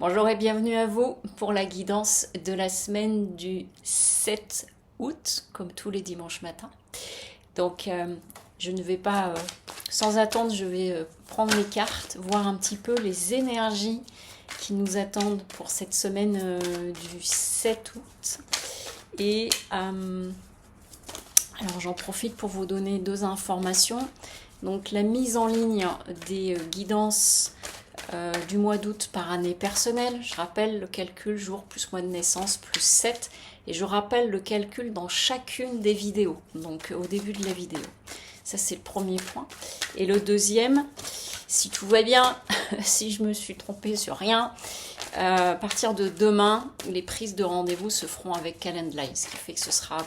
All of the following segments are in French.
Bonjour et bienvenue à vous pour la guidance de la semaine du 7 août, comme tous les dimanches matins. Donc, je ne vais pas, sans attendre, je vais prendre les cartes, voir un petit peu les énergies qui nous attendent pour cette semaine du 7 août. Et alors, j'en profite pour vous donner deux informations. Donc, la mise en ligne des guidances du mois d'août par année personnelle. Je rappelle le calcul jour plus mois de naissance plus 7. Et je rappelle le calcul dans chacune des vidéos, donc au début de la vidéo. Ça, c'est le premier point. Et le deuxième, si tout va bien, si je me suis trompée sur rien, à partir de demain, les prises de rendez-vous se feront avec Calendly, ce qui fait que ce sera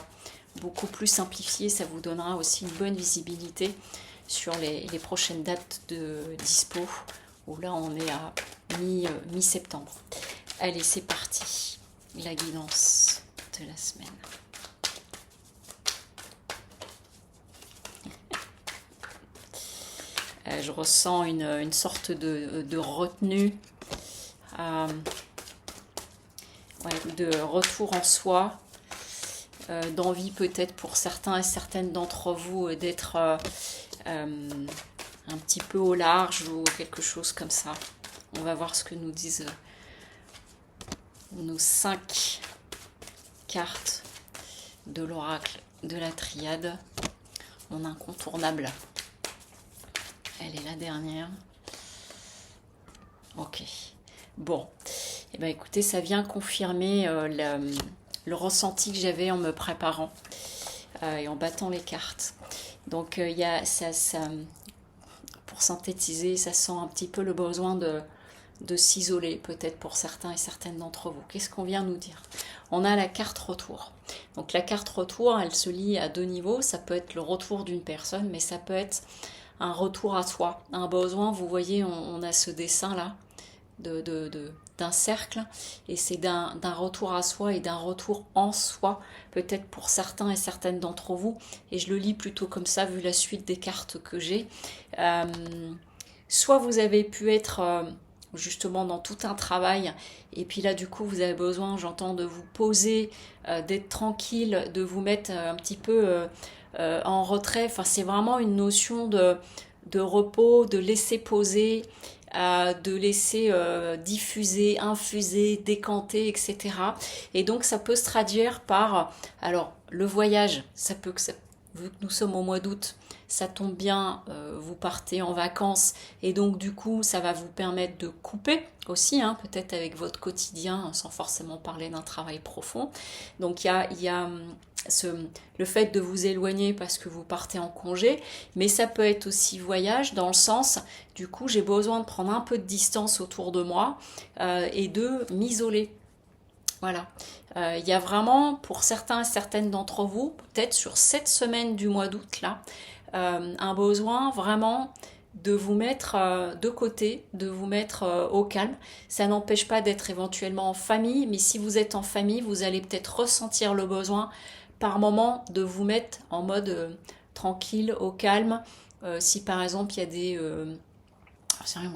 beaucoup plus simplifié. Ça vous donnera aussi une bonne visibilité sur les prochaines dates de dispo, où là on est à mi-septembre. Allez, c'est parti, la guidance de la semaine. Je ressens une sorte de retenue, de retour en soi, d'envie peut-être pour certains et certaines d'entre vous d'être un petit peu au large ou quelque chose comme ça. On va voir ce que nous disent nos 5 cartes de l'oracle de la triade. Mon incontournable. Elle est la dernière. Ok. Bon. Eh bien, écoutez, ça vient confirmer le ressenti que j'avais en me préparant et en battant les cartes. Donc, il y a ça, pour synthétiser, ça sent un petit peu le besoin de s'isoler, peut-être pour certains et certaines d'entre vous. Qu'est-ce qu'on vient nous dire? On a la carte retour. Donc la carte retour, elle se lie à deux niveaux. Ça peut être le retour d'une personne, mais ça peut être un retour à soi, un besoin. Vous voyez, on a ce dessin-là d'un cercle, et c'est d'un retour à soi et d'un retour en soi, peut-être pour certains et certaines d'entre vous, et je le lis plutôt comme ça vu la suite des cartes que j'ai. Soit vous avez pu être justement dans tout un travail, et puis là du coup vous avez besoin, j'entends, de vous poser, d'être tranquille, de vous mettre un petit peu en retrait. Enfin, c'est vraiment une notion de repos, de laisser poser, de laisser diffuser, infuser, décanter, etc. Et donc ça peut se traduire par, alors le voyage, ça peut que ça, vu que nous sommes au mois d'août, ça tombe bien, vous partez en vacances, et donc du coup ça va vous permettre de couper aussi, hein, peut-être avec votre quotidien, sans forcément parler d'un travail profond. Donc il y a le fait de vous éloigner parce que vous partez en congé, mais ça peut être aussi voyage dans le sens, du coup j'ai besoin de prendre un peu de distance autour de moi et de m'isoler. Voilà. Il y a vraiment, pour certains et certaines d'entre vous, peut-être sur cette semaine du mois d'août là, un besoin vraiment de vous mettre de côté, de vous mettre au calme. Ça n'empêche pas d'être éventuellement en famille, mais si vous êtes en famille, vous allez peut-être ressentir le besoin par moment de vous mettre en mode tranquille, au calme. Si par exemple il y a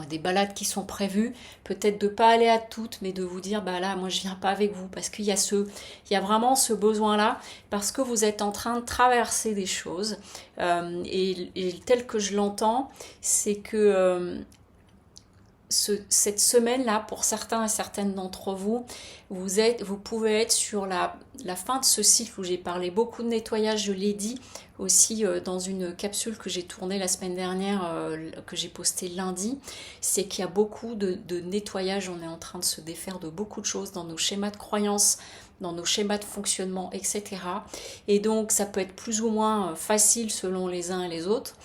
des balades qui sont prévues, peut-être de ne pas aller à toutes, mais de vous dire, bah là, moi je viens pas avec vous, parce qu'il y a vraiment ce besoin-là, parce que vous êtes en train de traverser des choses, et tel que je l'entends, c'est que cette semaine-là, pour certains et certaines d'entre vous, vous pouvez être sur la fin de ce cycle où j'ai parlé beaucoup de nettoyage, je l'ai dit aussi dans une capsule que j'ai tournée la semaine dernière, que j'ai postée lundi, c'est qu'il y a beaucoup de nettoyage, on est en train de se défaire de beaucoup de choses dans nos schémas de croyances, dans nos schémas de fonctionnement, etc. Et donc ça peut être plus ou moins facile selon les uns et les autres.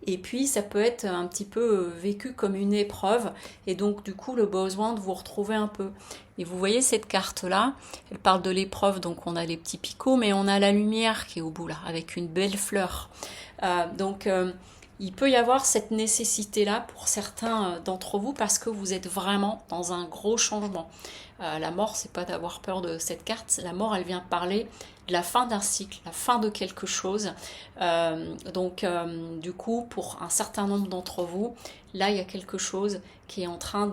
Et puis ça peut être un petit peu vécu comme une épreuve, et donc du coup le besoin de vous retrouver un peu. Et vous voyez cette carte là, elle parle de l'épreuve, donc on a les petits picots, mais on a la lumière qui est au bout là, avec une belle fleur. Donc il peut y avoir cette nécessité-là pour certains d'entre vous parce que vous êtes vraiment dans un gros changement. La mort, c'est pas d'avoir peur de cette carte. La mort, elle vient parler de la fin d'un cycle, la fin de quelque chose. Du coup, pour un certain nombre d'entre vous, là, il y a quelque chose qui est en train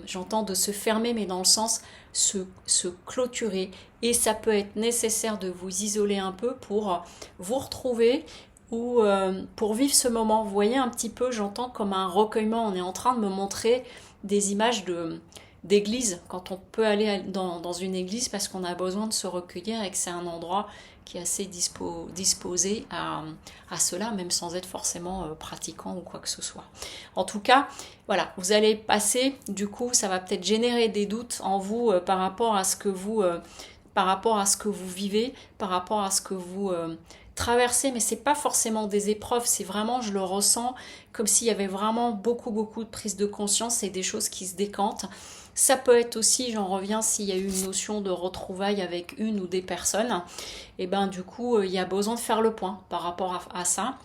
j'entends, de se fermer, mais dans le sens se clôturer. Et ça peut être nécessaire de vous isoler un peu pour vous retrouver ou pour vivre ce moment. Vous voyez un petit peu, j'entends comme un recueillement. On est en train de me montrer des images d'église, quand on peut aller dans une église parce qu'on a besoin de se recueillir et que c'est un endroit qui est assez disposé à cela, même sans être forcément pratiquant ou quoi que ce soit. En tout cas, voilà, vous allez passer, du coup, ça va peut-être générer des doutes en vous par rapport à ce que vous vivez, par rapport à ce que vous traversez, mais c'est pas forcément des épreuves, c'est vraiment, je le ressens, comme s'il y avait vraiment beaucoup de prise de conscience et des choses qui se décantent. Ça peut être aussi, j'en reviens, s'il y a eu une notion de retrouvailles avec une ou des personnes, et ben du coup, il y a besoin de faire le point par rapport à ça.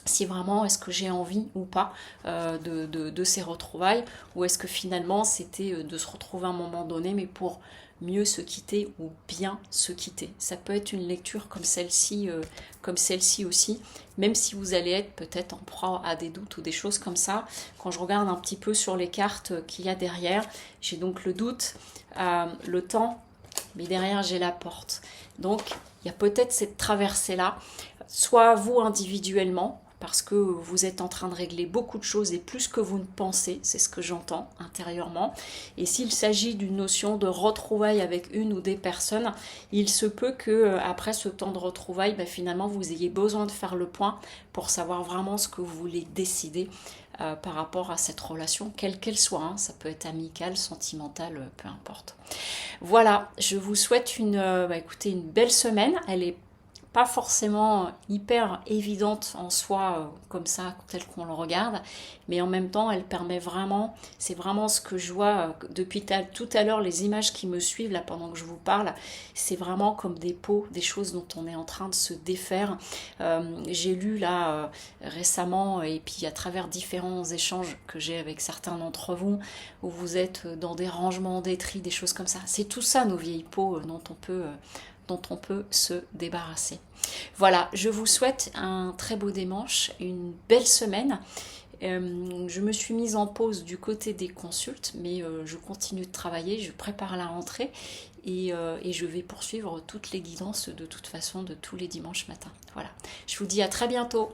Si vraiment est-ce que j'ai envie ou pas de ces retrouvailles, ou est-ce que finalement c'était de se retrouver à un moment donné, mais pour mieux se quitter ou bien se quitter. Ça peut être une lecture comme celle-ci aussi, même si vous allez être peut-être en proie à des doutes ou des choses comme ça. Quand je regarde un petit peu sur les cartes qu'il y a derrière, j'ai donc le doute, le temps, mais derrière j'ai la porte. Donc il y a peut-être cette traversée-là, soit vous individuellement, parce que vous êtes en train de régler beaucoup de choses et plus que vous ne pensez, c'est ce que j'entends intérieurement. Et s'il s'agit d'une notion de retrouvailles avec une ou des personnes, il se peut que après ce temps de retrouvailles, finalement vous ayez besoin de faire le point pour savoir vraiment ce que vous voulez décider par rapport à cette relation, quelle qu'elle soit, hein. Ça peut être amicale, sentimentale, peu importe. Voilà, je vous souhaite écoutez, une belle semaine. Elle est pas forcément hyper évidente en soi, comme ça, tel qu'on le regarde, mais en même temps, elle permet vraiment, c'est vraiment ce que je vois depuis tout à l'heure, les images qui me suivent là pendant que je vous parle, c'est vraiment comme des pots, des choses dont on est en train de se défaire. J'ai lu là récemment, et puis à travers différents échanges que j'ai avec certains d'entre vous, où vous êtes dans des rangements, des tris, des choses comme ça. C'est tout ça, nos vieilles peaux dont on peut se débarrasser. Voilà, je vous souhaite un très beau dimanche, une belle semaine. Je me suis mise en pause du côté des consultes, mais je continue de travailler, je prépare la rentrée et je vais poursuivre toutes les guidances de toute façon de tous les dimanches matins. Voilà, je vous dis à très bientôt.